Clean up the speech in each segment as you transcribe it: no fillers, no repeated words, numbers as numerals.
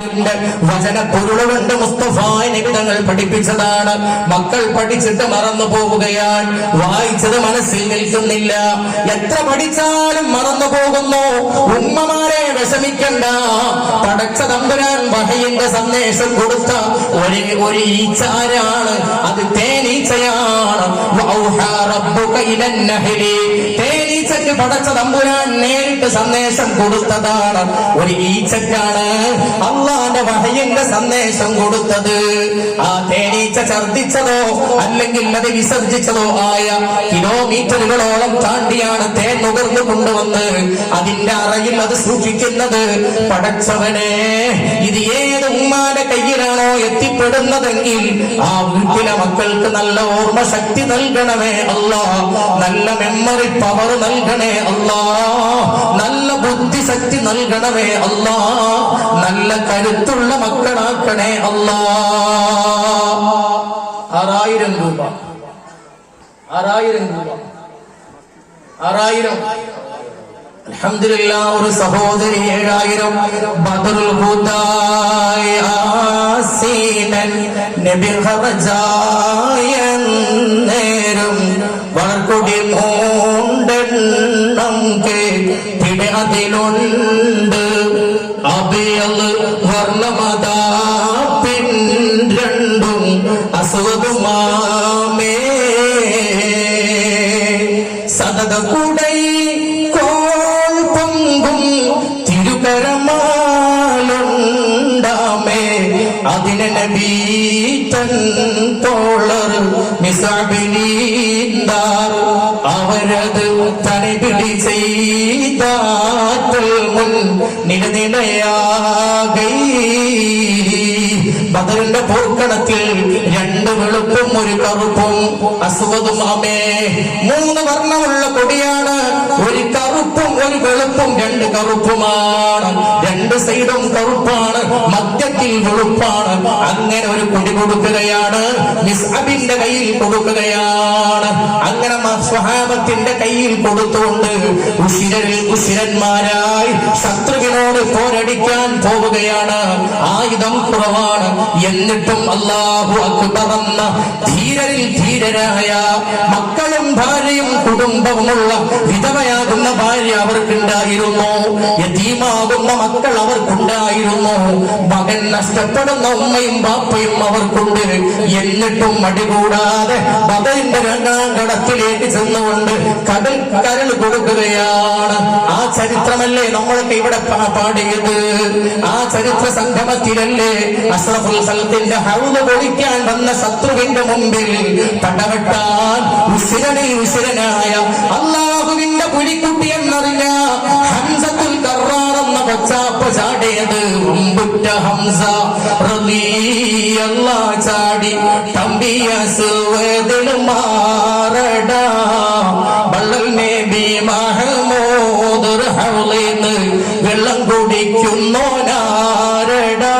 വചന പൊരുളുകൊണ്ട് മുസ്തഫായ നബി തങ്ങൾ പഠിപ്പിച്ചതാണ്. മക്കൾ പഠിച്ചിട്ട് മറന്നു പോവുകയാണ്, വായിച്ചത് മനസ്സിൽ നിൽക്കുന്നില്ല. എത്ര പഠിച്ചാലും മറന്നു പോകുന്നു. ഉമ്മമാരെ വിഷമിക്കണ്ട, പടച്ച തമ്പുരാൻ വഹയിന്റെ സന്ദേശം കൊടുത്ത ഒരു ഈച്ചാരാണ്, അത് തേനീച്ചയാണ്. തേനീച്ചക്ക് പടച്ച തമ്പുരാൻ നേരിട്ട് സന്ദേശം കൊടുത്തതാണ്. ഒരു ഈച്ചക്കാണ് അള്ളാന്റെ വഹയിന്റെ സന്ദേശം കൊടുത്തത്. ആ തേനീച്ച ഛർദിച്ചതോ അല്ലെങ്കിൽ അത് വിസർജിച്ചതോ ആയ കിലോമീറ്ററുകളോളം താണ്ടിയാണ് തേൻ നുകർന്നു കൊണ്ടുവന്ന് അതിന്റെ അറയിൽ അത് സൂക്ഷിക്കുന്നത്. പടച്ചവനെ, ഇത് ഏത് ഉമ്മാന്റെ കയ്യിലാണോ എത്തിപ്പെടുന്നതെങ്കിൽ ആ വീട്ടിലെ മക്കൾക്ക് നല്ല ഓർമ്മ ശക്തി നൽകണമേ അല്ലാ, നല്ല മെമ്മറി പവർ നൽകണേ അല്ലാ, നല്ല ബുദ്ധിശക്തി നൽകണമേ അല്ലാ, നല്ല കരുത്തുള്ള മക്കളാക്കണേ അല്ലാ. 6000 രൂപ 6000 അൽഹംദുലില്ലാഹ്. ഒരു സഹോദരി 7000. ബദറുൽ ഹുദായ ആസീനൻ നബി ഖറജായ നേരം വളർക്കൊടി മൂണ്ടെണ്ണം കേട്ടിടെ അതിലുണ്ട് അബിയൽ വർണ്ണമതാ പിൻരണ്ടും അസുഖമാമേ സദത കുടൈ കോൾ പൊങ്കും തിരുകരമാലുണ്ടാമേ അതിനെ നബീതൻ തോളർ മിസാബിനീന്താർ അവരത് തനിപിടി ചെയ്താൽ മുൻ നിലനിലയാകൈ. ബദറിന്റെ പോർക്കണത്തിൽ 2 വെളുപ്പും 1 കറുപ്പും അസ്വദുമാമേ 3 വർണ്ണമുള്ള കൊടിയാണ്. 1 കറുപ്പും 1 വെളുപ്പും 2 കറുപ്പുമാണ്. 2 സൈഡും കറുപ്പാണ്, മധ്യത്തിൽ വെളുപ്പാണ്. അങ്ങനെ ഒരു കൊടി കൊടുക്കുകയാണ്, മിസ്അബിന്റെ കയ്യിൽ കൊടുക്കുകയാണ്. അങ്ങനെ സ്വഹാബത്തിന്റെ കയ്യിൽ കൊടുത്തുകൊണ്ട് ഉശിരന്മാരായി ശത്രുവിനോട് പോരടിക്കാൻ പോവുകയാണ്. ആയുധം കുറവാണ്, എന്നിട്ടും അല്ലാഹു അക്ബർ എന്ന ധീരരിൽ ധീരരായ മക്കളും ഭാര്യയും കുടുംബവുമുള്ള വിധവയാകുന്ന ഭാര്യ അവർക്കുണ്ടായിരുന്നു, യതീമാകുന്ന മക്കൾ അവർക്കുണ്ടായിരുന്നു, മകൻ നഷ്ടപ്പെടുന്ന ഉമ്മയും ബാപ്പയും അവർക്കുണ്ട്. എന്നിട്ടും മടികൂടാതെ ബദറിന്റെ 2ാം കടത്തിലേക്ക് ചെന്നുകൊണ്ട് കരൾ കൊടുക്കുകയാണ്. ആ ചരിത്രമല്ലേ നമ്മളൊക്കെ ഇവിടെ പാടിയത്? ആ ചരിത്ര സംഗമത്തിലല്ലേ അഷ്റഫുൽ ഖൽഖിന്റെ ഹൗദ് പൊളിക്കാൻ വന്ന ശത്രുവിന്റെ മുമ്പിൽ പടവെട്ടാൻ ഉശിരനായ അല്ലാഹുവിന്റെ പുലിക്കുട്ടി എന്നറിഞ്ഞ ഹംസത്തുൽ കർറാർ എന്ന കൊച്ചാപ്പ ചാടിയത്. ഉമ്പുറ്റ ഹംസ റളിയല്ലാഹു ചാടി തമ്പിയ സുവദലുമാറട ബള്ളൽ നബി മഹ്മൂദ് ഹൗളിന്ന് വെള്ളം കുടിക്കുന്നോനാരടാ.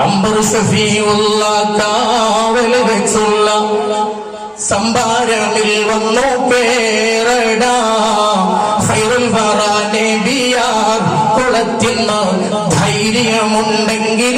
അംബർ ഷഫീഉള്ള കാവൽ വെച്ചുള്ള സംഭാരമിൽ വന്നു പേരടാ. ഖൈറുൽ വറ നബിയാർ കുളത്തിന്ന് ധൈര്യമുണ്ടെങ്കിൽ